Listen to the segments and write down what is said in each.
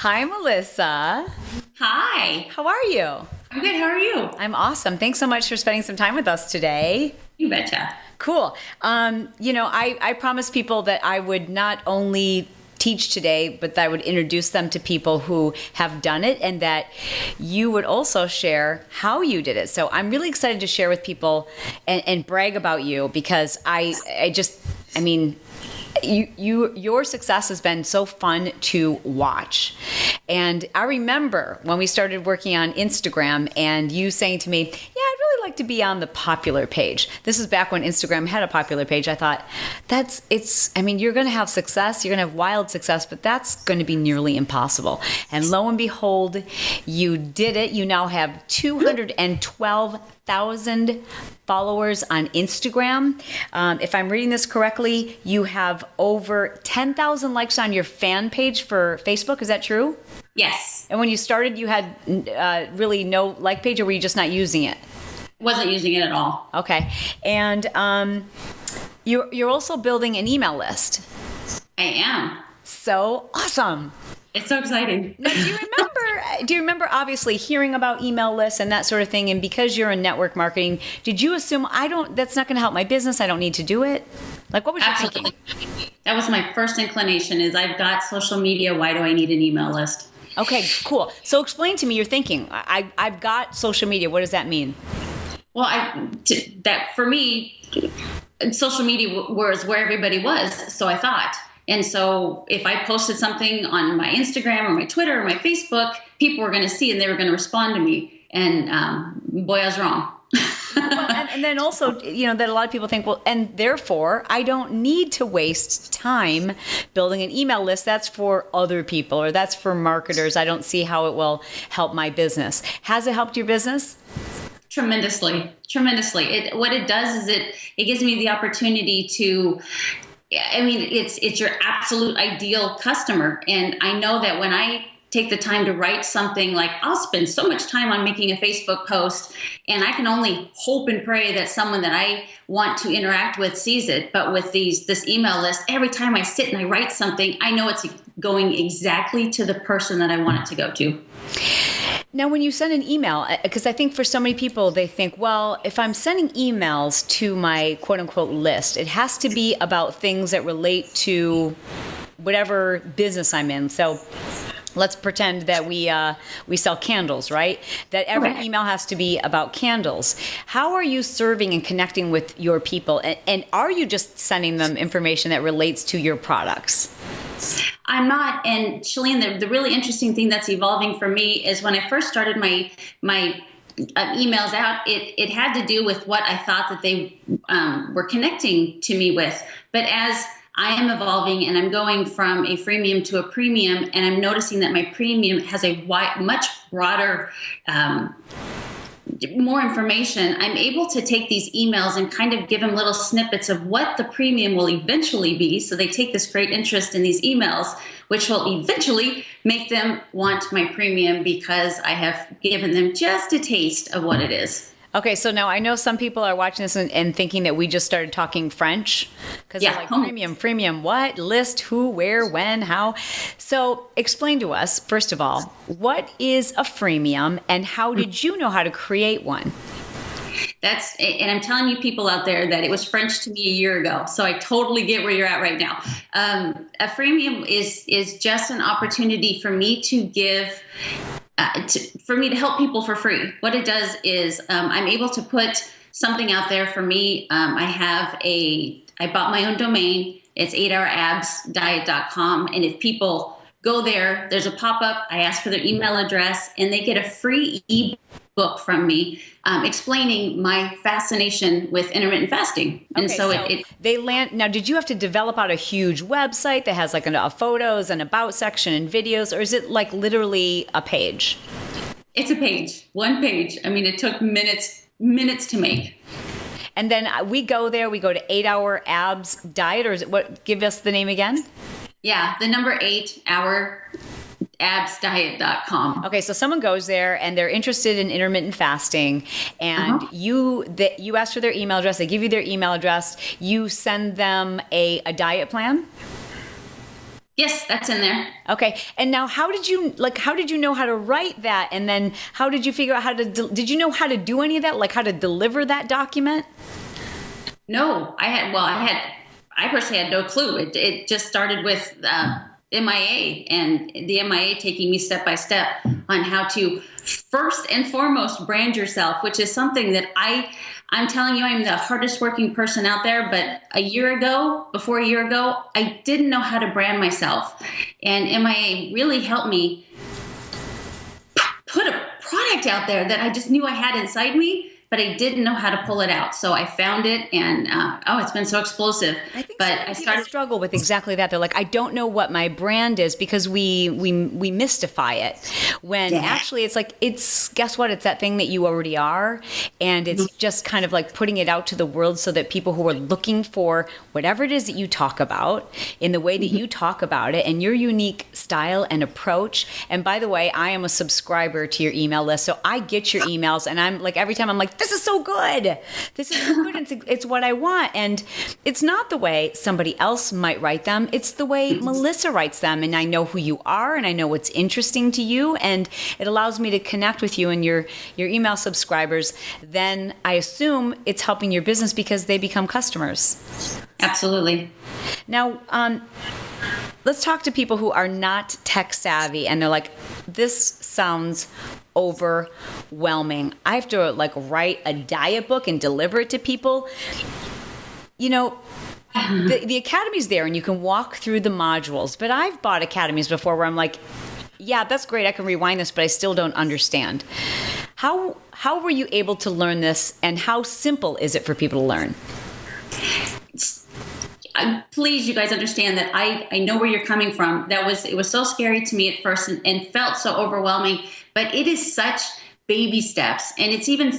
Hi, Melissa. Hi. How are you? I'm good. How are you? I'm awesome. Thanks so much for spending some time with us today. You betcha. Cool. I promised people that I would not only teach today, but that I would introduce them to people who have done it and that you would also share how you did it. So I'm really excited to share with people and brag about you because your success has been so fun to watch. And I remember when we started working on Instagram and you saying to me, yeah, I'd really like to be on the popular page. This is back when Instagram had a popular page. I thought, you're going to have success. You're going to have wild success, but that's going to be nearly impossible. And lo and behold, you did it. You now have 212,000 followers on Instagram. If I'm reading this correctly, you have over 10,000 likes on your fan page for Facebook. Is that true? Yes. And when you started, you had really no like page, or were you just not using it? Wasn't using it at all. Okay. And you're also building an email list. I am. So awesome. It's so exciting. Now, do you remember obviously hearing about email lists and that sort of thing? And because you're in network marketing, did you assume that's not going to help my business? I don't need to do it. Like, what was your thinking? That was my first inclination is I've got social media. Why do I need an email list? Okay, cool. So explain to me your thinking. I've got social media. What does that mean? Well, that for me, social media was where everybody was. So I thought. And so if I posted something on my Instagram or my Twitter or my Facebook, people were going to see and they were going to respond to me. And boy, I was wrong. Well, and then also, that a lot of people think, well, and therefore I don't need to waste time building an email list. That's for other people or that's for marketers. I don't see how it will help my business. Has it helped your business? Tremendously. What it does is it gives me the opportunity to, it's your absolute ideal customer. And I know that when I take the time to write something, like I'll spend so much time on making a Facebook post and I can only hope and pray that someone that I want to interact with sees it. But with this email list, every time I sit and I write something, I know it's going exactly to the person that I want it to go to. Now, when you send an email, because I think for so many people, they think, well, if I'm sending emails to my quote unquote list, it has to be about things that relate to whatever business I'm in. So let's pretend that we sell candles, right? That every email has to be about candles. How are you serving and connecting with your people? And are you just sending them information that relates to your products? I'm not. And Chalene, the really interesting thing that's evolving for me is when I first started my emails out, it had to do with what I thought that they were connecting to me with. But as I am evolving and I'm going from a freemium to a premium, and I'm noticing that my premium has a much broader, more information, I'm able to take these emails and kind of give them little snippets of what the premium will eventually be. So they take this great interest in these emails, which will eventually make them want my premium because I have given them just a taste of what it is. Okay, so now I know some people are watching this and thinking that we just started talking French because they're like, freemium, what? List, who, where, when, how? So explain to us, first of all, what is a freemium and how did you know how to create one? And I'm telling you people out there that it was French to me a year ago. So I totally get where you're at right now. A freemium is just an opportunity for me to give for me to help people for free. What it does is I'm able to put something out there for me. I bought my own domain. It's 8hourabsdiet.com. And if people go there, there's a pop-up. I ask for their email address and they get a free ebook from me explaining my fascination with intermittent fasting. And they land. Now, did you have to develop out a huge website that has like a photos and about section and videos, or is it like literally a page? It's a page, one page. It took minutes to make. And then we go there, we go to 8 Hour Abs Diet, or is it what? Give us the name again. Yeah, the number 8hourabsdiet.com. Okay, so someone goes there and they're interested in intermittent fasting, and you ask for their email address. They give you their email address. You send them a diet plan. Yes, that's in there. Okay. And now how did you know how to write that? And then how did you figure out how to, did you know how to do any of that? Like how to deliver that document? No, I personally had no clue. It just started with MIA and the MIA taking me step by step on how to first and foremost brand yourself, which is something that I'm telling you, I'm the hardest working person out there. But before a year ago, I didn't know how to brand myself. And MIA really helped me put a product out there that I just knew I had inside me, but I didn't know how to pull it out. So I found it, and it's been so explosive. I think but so many people struggle with exactly that. They're like, I don't know what my brand is, because we mystify it. When actually it's guess what? It's that thing that you already are, and it's just kind of like putting it out to the world so that people who are looking for whatever it is that you talk about in the way that you talk about it and your unique style and approach. And by the way, I am a subscriber to your email list, so I get your emails, and I'm like, every time I'm like, this is so good. This is so good. It's what I want. And it's not the way somebody else might write them. It's the way Melissa writes them. And I know who you are, and I know what's interesting to you. And it allows me to connect with you and your email subscribers. Then I assume it's helping your business because they become customers. Absolutely. Now, let's talk to people who are not tech savvy and they're like, this sounds overwhelming. I have to write a diet book and deliver it to people. You know, the academy's there and you can walk through the modules, but I've bought academies before where I'm like, yeah, that's great. I can rewind this, but I still don't understand. How were you able to learn this, and how simple is it for people to learn? Please, you guys understand that I know where you're coming from. It was so scary to me at first and felt so overwhelming, but it is such baby steps, and it's even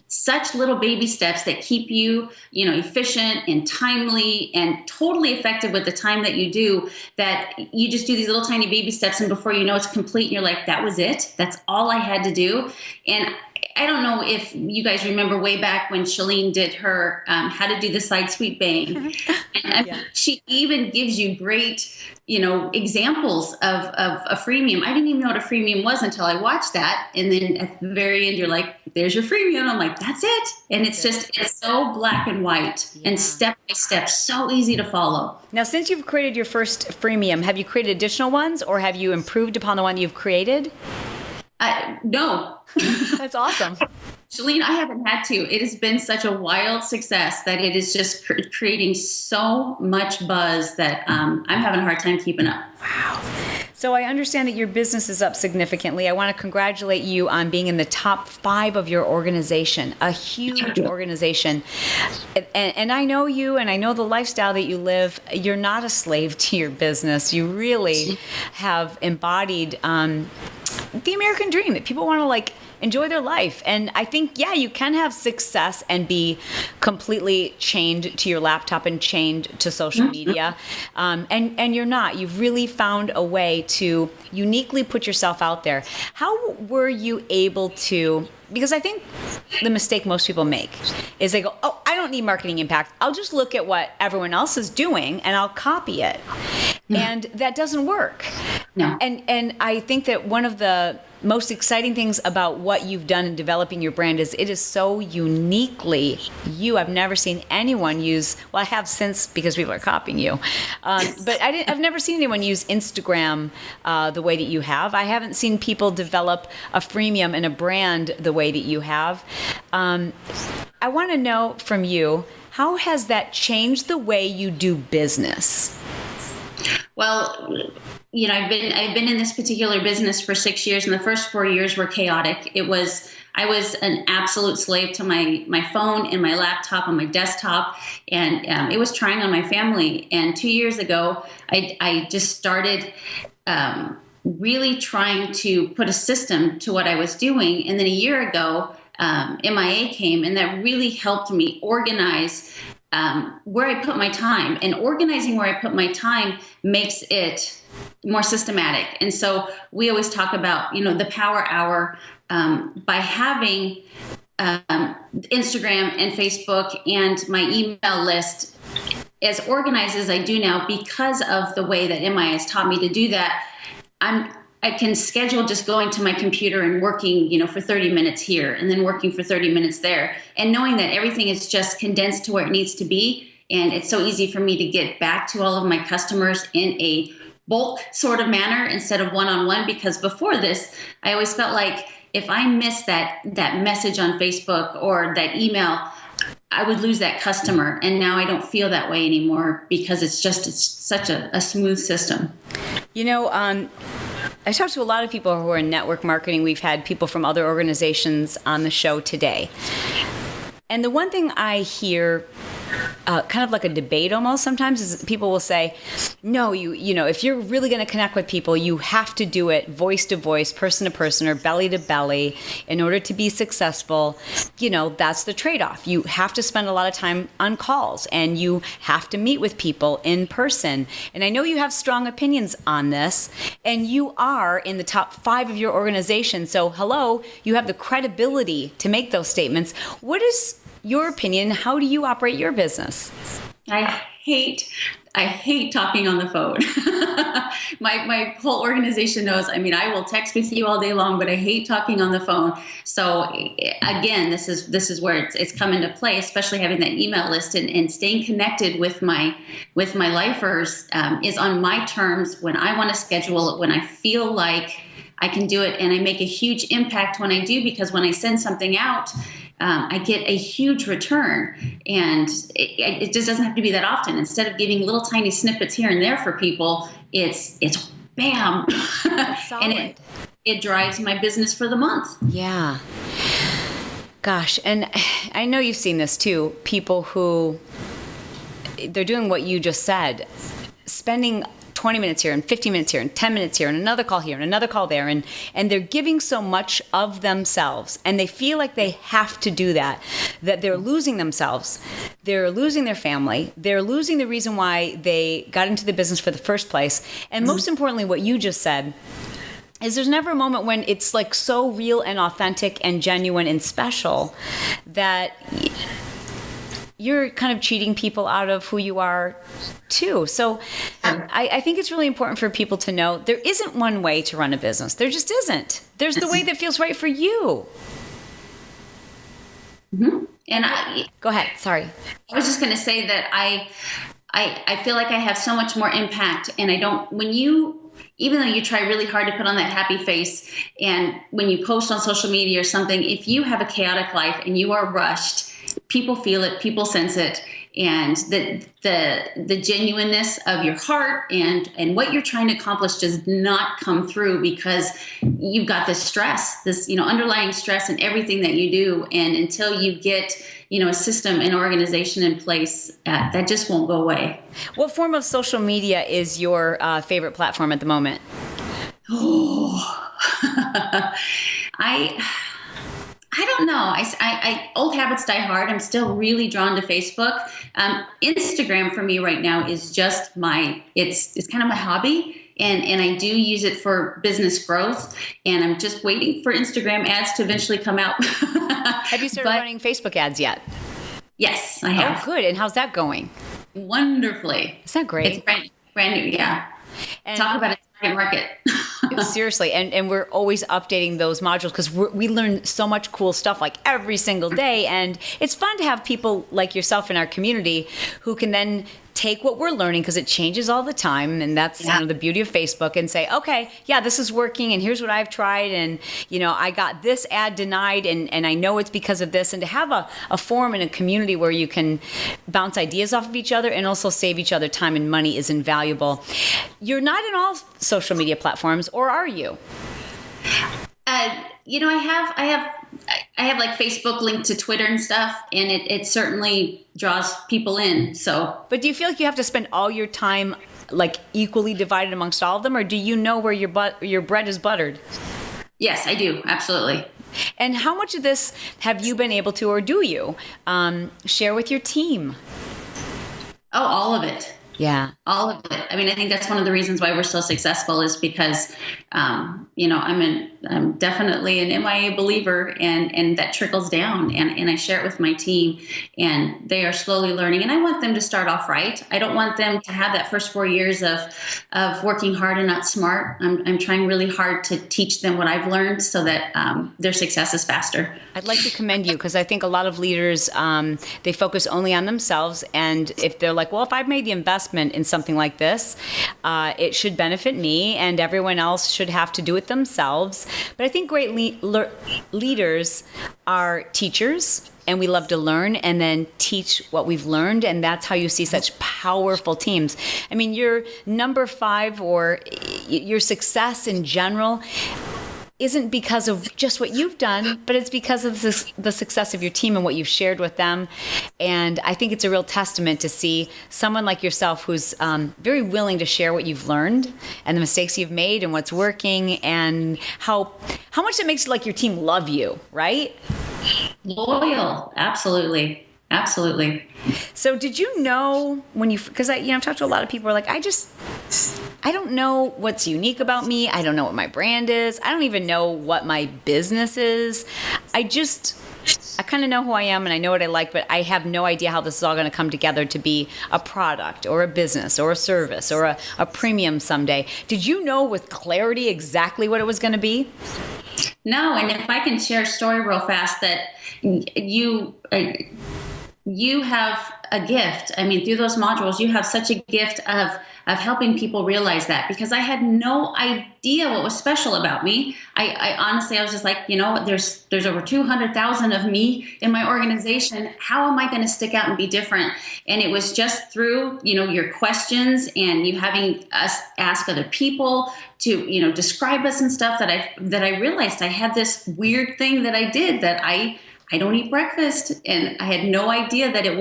such little baby steps that keep you, efficient and timely and totally effective with the time that you do, that you just do these little tiny baby steps, and before you know it's complete and you're like, that was it. That's all I had to do. And I don't know if you guys remember way back when Chalene did her how to do the side sweep bang. And she even gives you great, examples of a freemium. I didn't even know what a freemium was until I watched that. And then at the very end, you're like, there's your freemium. I'm like, that's it. And it's so black and white and step by step, so easy to follow. Now, since you've created your first freemium, have you created additional ones, or have you improved upon the one you've created? No. That's awesome. Chalene, I haven't had to. It has been such a wild success that it is just creating so much buzz that I'm having a hard time keeping up. Wow. So I understand that your business is up significantly. I want to congratulate you on being in the top 5 of your organization, a huge organization. And I know you, and I know the lifestyle that you live. You're not a slave to your business. You really have embodied the American dream, that people want to enjoy their life. And I think, you can have success and be completely chained to your laptop and chained to social media. And you're not. You've really found a way to uniquely put yourself out there. How were you able to, because I think the mistake most people make is they go, oh, I don't need marketing impact. I'll just look at what everyone else is doing and I'll copy it. And that doesn't work. No. And I think that one of the most exciting things about what you've done in developing your brand is it is so uniquely you. I've never seen anyone use, well, I have since, because people are copying you, but I've never seen anyone use Instagram the way that you have. I haven't seen people develop a freemium and a brand the way that you have. I want to know from you, how has that changed the way you do business? Well, I've been in this particular business for 6 years, and the first 4 years were chaotic. I was an absolute slave to my phone and my laptop and my desktop, and it was trying on my family. And 2 years ago, I just started really trying to put a system to what I was doing. And then a year ago, MIA came, and that really helped me organize where I put my time. And organizing where I put my time makes it more systematic. And so we always talk about, the power hour, by having Instagram and Facebook and my email list. as organized as I do now, because of the way that MI has taught me to do that, I can schedule just going to my computer and working, for 30 minutes here and then working for 30 minutes there, and knowing that everything is just condensed to where it needs to be. And it's so easy for me to get back to all of my customers in a bulk sort of manner instead of one-on-one, because before this, I always felt like if I missed that message on Facebook or that email, I would lose that customer. And now I don't feel that way anymore, because it's such a smooth system. I talked to a lot of people who are in network marketing. We've had people from other organizations on the show today. And the one thing I hear, kind of like a debate almost sometimes, is people will say, no, if you're really going to connect with people, you have to do it voice to voice, person to person, or belly to belly in order to be successful. That's the trade-off. You have to spend a lot of time on calls, and you have to meet with people in person. And I know you have strong opinions on this, and you are in the top 5 of your organization. So hello, you have the credibility to make those statements. What is your opinion? How do you operate your business? I hate talking on the phone. My whole organization knows. I will text with you all day long, but I hate talking on the phone. So again, this is where it's come into play, especially having that email list and staying connected with my lifers is on my terms, when I want to schedule it, when I feel like I can do it. And I make a huge impact when I do, because when I send something out, I get a huge return, and it just doesn't have to be that often. Instead of giving little tiny snippets here and there for people, it's bam. And it drives my business for the month. Yeah. Gosh. And I know you've seen this too. People who, they're doing what you just said, spending 20 minutes here and 50 minutes here and 10 minutes here and another call here and another call there. And they're giving so much of themselves, and they feel like they have to do that they're losing themselves. They're losing their family. They're losing the reason why they got into the business for the first place. And most importantly, what you just said is there's never a moment when it's like so real and authentic and genuine and special that you're kind of cheating people out of who you are too. So I think it's really important for people to know there isn't one way to run a business. There just isn't. There's the way that feels right for you. Mm-hmm. And go ahead. Sorry. I was just going to say that I feel like I have so much more impact, and even though you try really hard to put on that happy face, and when you post on social media or something, if you have a chaotic life and you are rushed, people feel it, people sense it, and the genuineness of your heart and what you're trying to accomplish does not come through, because you've got this stress, this underlying stress in everything that you do, and until you get a system and organization in place, that just won't go away. What form of social media is your favorite platform at the moment? Oh, I don't know. I old habits die hard. I'm still really drawn to Facebook. Instagram for me right now is just it's kind of my hobby. And I do use it for business growth. And I'm just waiting for Instagram ads to eventually come out. Have you started running Facebook ads yet? Yes, I have. Oh, good. And how's that going? Wonderfully. Is that great? It's brand new, yeah. And talk about a target market. Seriously. And we're always updating those modules, because we learn so much cool stuff like every single day. And it's fun to have people like yourself in our community who can then take what we're learning, because it changes all the time, and that's the beauty of Facebook, and say, okay, yeah, this is working, and here's what I've tried, and I got this ad denied, and I know it's because of this. And to have a forum and a community where you can bounce ideas off of each other and also save each other time and money is invaluable. You're not in all social media platforms, or are you? I have like Facebook linked to Twitter and stuff, and it certainly draws people in. So, but do you feel like you have to spend all your time like equally divided amongst all of them, or do you know where your bread is buttered? Yes, I do. Absolutely. And how much of this have you been able to, or do you share with your team? Oh, all of it. Yeah. All of it. I mean, I think that's one of the reasons why we're so successful is because, I'm I'm definitely an MIA believer, and that trickles down, and I share it with my team, and they are slowly learning. And I want them to start off right. I don't want them to have that first 4 years of working hard and not smart. I'm trying really hard to teach them what I've learned so that their success is faster. I'd like to commend you because I think a lot of leaders, they focus only on themselves. And if they're like, well, if I've made the investment in something like this, it should benefit me and everyone else should have to do it themselves. But I think great leaders are teachers, and we love to learn and then teach what we've learned. And that's how you see such powerful teams. I mean, your number 5 or your success in general isn't because of just what you've done, but it's because of the success of your team and what you've shared with them. And I think it's a real testament to see someone like yourself who's very willing to share what you've learned and the mistakes you've made and what's working and how much it makes like your team love you, right? Loyal, absolutely. Absolutely. So did you know when because I've talked to a lot of people who are like, I don't know what's unique about me. I don't know what my brand is. I don't even know what my business is. I kind of know who I am and I know what I like, but I have no idea how this is all going to come together to be a product or a business or a service or a premium someday. Did you know with clarity exactly what it was going to be? No, and if I can share a story real fast that you have a gift. I mean, through those modules, you have such a gift of helping people realize that, because I had no idea what was special about me. I honestly, I was just like, there's over 200,000 of me in my organization. How am I going to stick out and be different? And it was just through, your questions and you having us ask other people to, describe us and stuff that I realized I had this weird thing that I did that I don't eat breakfast, and I had no idea that it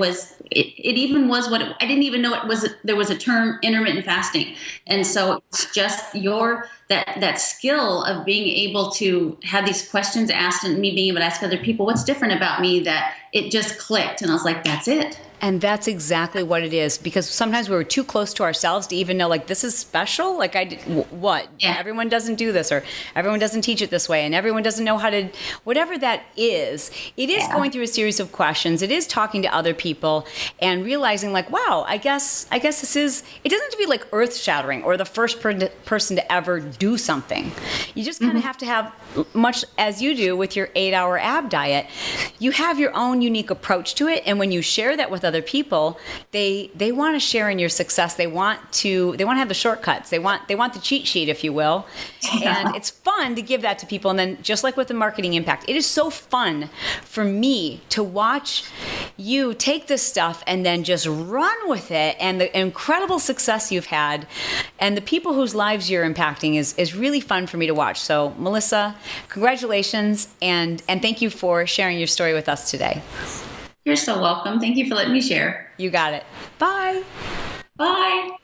even was I didn't even know there was a term intermittent fasting. And so it's just that skill of being able to have these questions asked and me being able to ask other people, what's different about me, that it just clicked. And I was like, that's it. And that's exactly what it is, because sometimes we're too close to ourselves to even know, like, this is special. Like, what? Yeah. Everyone doesn't do this, or everyone doesn't teach it this way, and everyone doesn't know how to, whatever that is. It is going through a series of questions. It is talking to other people and realizing, like, wow, I guess this is, it doesn't have to be like earth shattering or the first person to ever do something. You just kind of have to have, much as you do with your 8-hour ab diet, you have your own unique approach to it. And when you share that with other people, they want to share in your success. They want to have the shortcuts. They want the cheat sheet, if you will. And it's fun to give that to people. And then just like with the marketing impact, it is so fun for me to watch you take this stuff and then just run with it, and the incredible success you've had and the people whose lives you're impacting is really fun for me to watch. So Melissa, congratulations, and thank you for sharing your story with us today. You're so welcome. Thank you for letting me share. You got it. Bye. Bye.